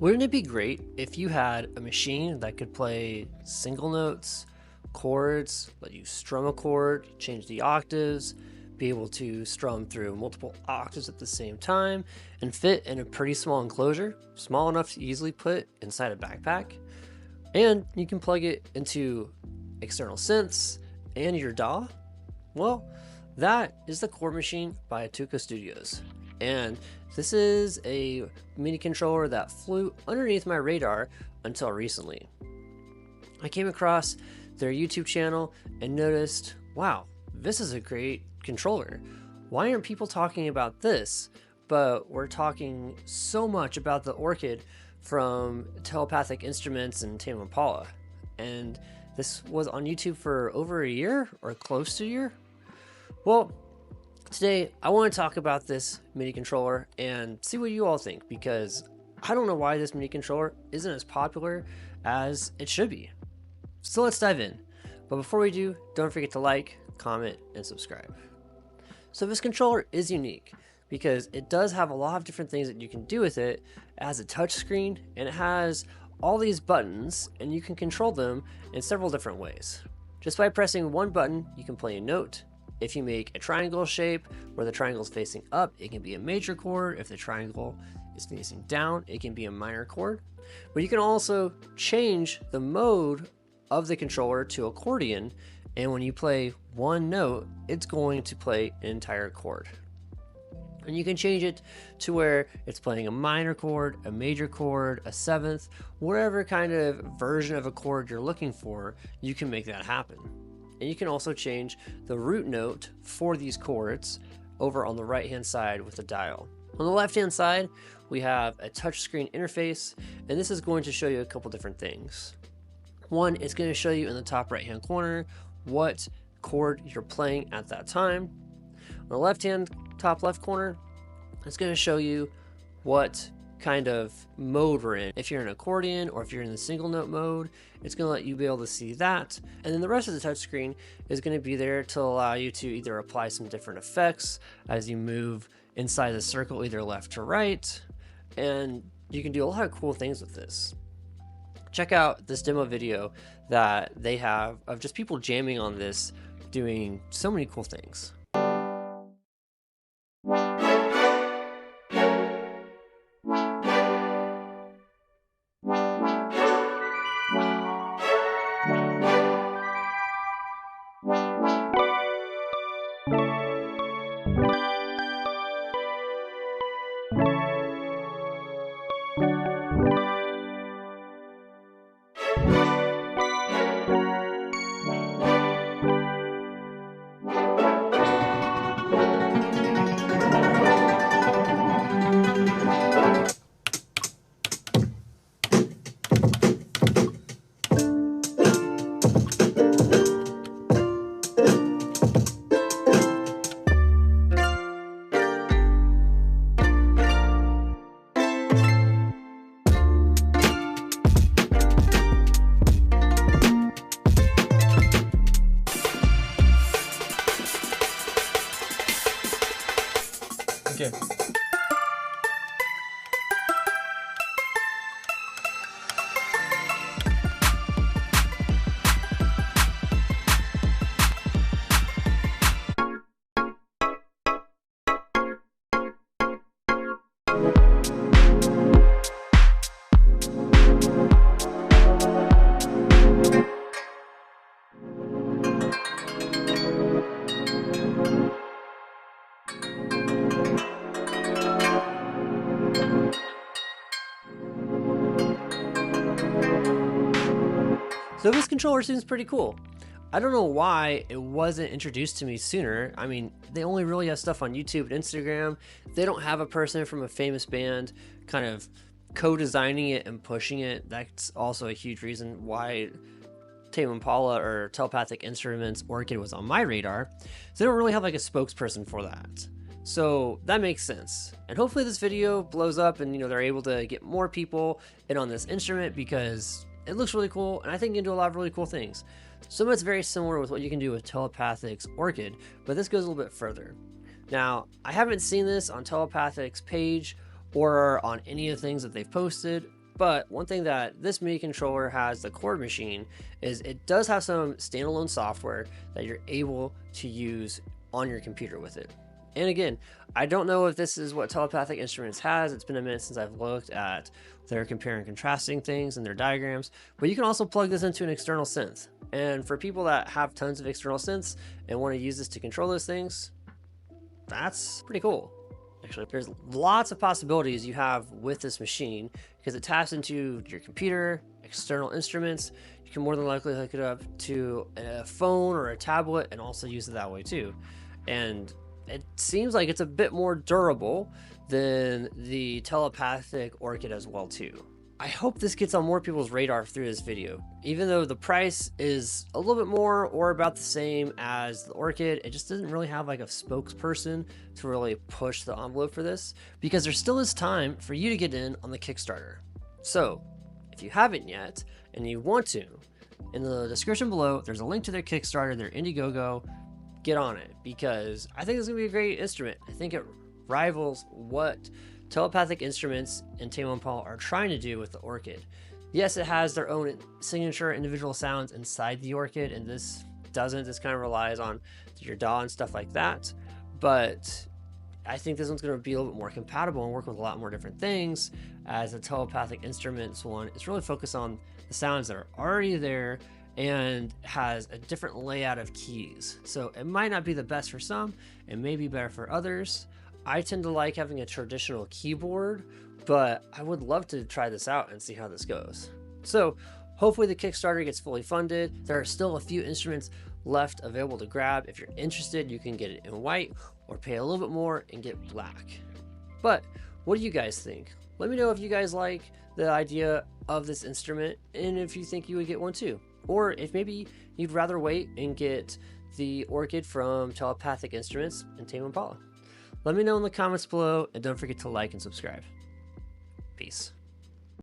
Wouldn't it be great if you had a machine that could play single notes, chords, let you strum a chord, change the octaves, be able to strum through multiple octaves at the same time, and fit in a pretty small enclosure, small enough to easily put inside a backpack? And you can plug it into external synths and your DAW? Well, that is the Chord Machine by Atuka Studios. And this is a MIDI controller that flew underneath my radar until recently. I came across their YouTube channel and noticed, wow, this is a great controller. Why aren't people talking about this? But we're talking so much about the Orchid from Telepathic Instruments and Tame Impala. And this was on YouTube for over a year or close to a year. Well, today I want to talk about this MIDI controller and see what you all think, because I don't know why this MIDI controller isn't as popular as it should be. So let's dive in. But before we do, don't forget to like, comment, and subscribe. So this controller is unique because it does have a lot of different things that you can do with it. It has a touch screen and it has all these buttons, and you can control them in several different ways. Just by pressing one button, you can play a note. If you make a triangle shape where the triangle is facing up, it can be a major chord. If the triangle is facing down, it can be a minor chord. But you can also change the mode of the controller to accordion, and when you play one note, it's going to play an entire chord. And you can change it to where it's playing a minor chord, a major chord, a seventh, whatever kind of version of a chord you're looking for, you can make that happen. And you can also change the root note for these chords over on the right hand side with the dial. On the left hand side, we have a touchscreen interface, and this is going to show you a couple different things. One, it's going to show you in the top right hand corner what chord you're playing at that time. On the left hand top left corner, it's going to show you what kind of mode we're in. If you're in accordion or if you're in the single note mode, it's going to let you be able to see that. And then the rest of the touchscreen is going to be there to allow you to either apply some different effects as you move inside the circle, either left to right. And you can do a lot of cool things with this. Check out this demo video that they have of just people jamming on this, doing so many cool things. Okay. So this controller seems pretty cool. I don't know why it wasn't introduced to me sooner. I mean, they only really have stuff on YouTube and Instagram. They don't have a person from a famous band kind of co-designing it and pushing it. That's also a huge reason why Tame Impala or Telepathic Instruments Orchid was on my radar. So they don't really have like a spokesperson for that. So that makes sense. And hopefully this video blows up and they're able to get more people in on this instrument, because it looks really cool, and I think you can do a lot of really cool things. Some of it's very similar with what you can do with Telepathic's Orchid, but this goes a little bit further. Now, I haven't seen this on Telepathic's page or on any of the things that they've posted. But one thing that this MIDI controller has, the Chord Machine, is it does have some standalone software that you're able to use on your computer with it. And again, I don't know if this is what Telepathic Instruments has. It's been a minute since I've looked at their compare and contrasting things and their diagrams, but you can also plug this into an external synth. And for people that have tons of external synths and want to use this to control those things, that's pretty cool. Actually, there's lots of possibilities you have with this machine because it taps into your computer, external instruments. You can more than likely hook it up to a phone or a tablet and also use it that way too. And it seems like it's a bit more durable than the telepathic Orchid as well too. I hope this gets on more people's radar through this video. Even though the price is a little bit more or about the same as the Orchid, it just doesn't really have like a spokesperson to really push the envelope for this, because there still is time for you to get in on the Kickstarter. So if you haven't yet and you want to, in the description below, there's a link to their Kickstarter, their Indiegogo. Get on it, because I think it's gonna be a great instrument. I think it rivals what Telepathic Instruments and Tame Impala are trying to do with the Orchid. Yes, it has their own signature individual sounds inside the Orchid, and this doesn't. This kind of relies on your DAW and stuff like that. But I think this one's going to be a little bit more compatible and work with a lot more different things, as the Telepathic Instruments one is really focused on the sounds that are already there and has a different layout of keys. So it might not be the best for some, it may be better for others. I tend to like having a traditional keyboard, but I would love to try this out and see how this goes. So hopefully the Kickstarter gets fully funded. There are still a few instruments left available to grab. If you're interested, you can get it in white or pay a little bit more and get black. But what do you guys think? Let me know if you guys like the idea of this instrument and if you think you would get one too. Or if maybe you'd rather wait and get the Orchid from Telepathic Instruments and Tame Impala. Let me know in the comments below, and don't forget to like and subscribe. Peace.